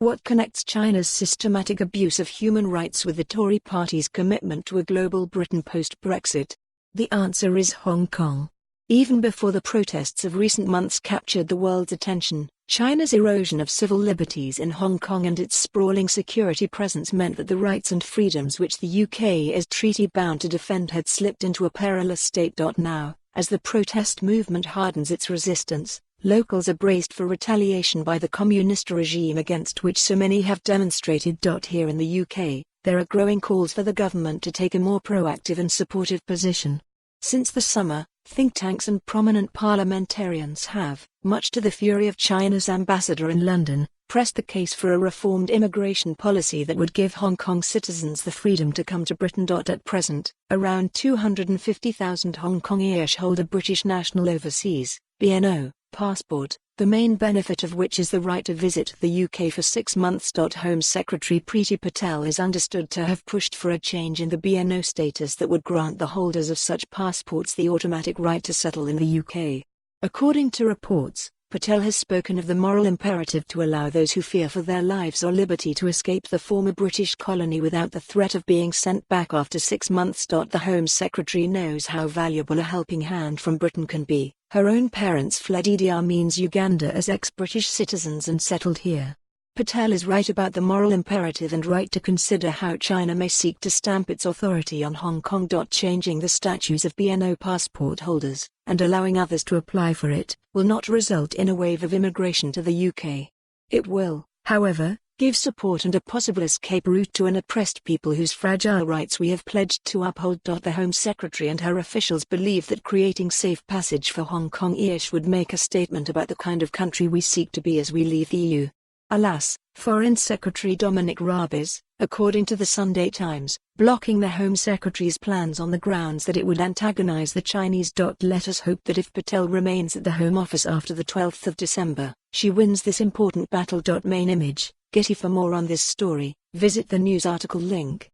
What connects China's systematic abuse of human rights with the Tory party's commitment to a global Britain post-Brexit? The answer is Hong Kong. Even before the protests of recent months captured the world's attention, China's erosion of civil liberties in Hong Kong and its sprawling security presence meant that the rights and freedoms which the UK is treaty-bound to defend had slipped into a perilous state.Now. As the protest movement hardens its resistance, locals are braced for retaliation by the communist regime against which so many have demonstrated. Here in the UK, there are growing calls for the government to take a more proactive and supportive position. Since the summer, think tanks and prominent parliamentarians have, much to the fury of China's ambassador in London, pressed the case for a reformed immigration policy that would give Hong Kong citizens the freedom to come to Britain. At present, around 250,000 Hong Kong-ish hold a British national overseas (BNO) passport, the main benefit of which is the right to visit the UK for 6 months. Home Secretary Priti Patel is understood to have pushed for a change in the BNO status that would grant the holders of such passports the automatic right to settle in the UK. According to reports, Patel has spoken of the moral imperative to allow those who fear for their lives or liberty to escape the former British colony without the threat of being sent back after 6 months. The Home Secretary knows how valuable a helping hand from Britain can be. Her own parents fled Idi Amin's Uganda as ex-British citizens and settled here. Patel is right about the moral imperative and right to consider how China may seek to stamp its authority on Hong Kong. Changing the status of BNO passport holders, and allowing others to apply for it, will not result in a wave of immigration to the UK. It will, however, give support and a possible escape route to an oppressed people whose fragile rights we have pledged to uphold. The Home Secretary and her officials believe that creating safe passage for Hong Kong-ish would make a statement about the kind of country we seek to be as we leave the EU. Alas, Foreign Secretary Dominic Raab is, according to the Sunday Times, blocking the Home Secretary's plans on the grounds that it would antagonize the Chinese. Let us hope that if Patel remains at the Home Office after the 12th of December, she wins this important battle. Main image, Getty. For more on this story, visit the news article link.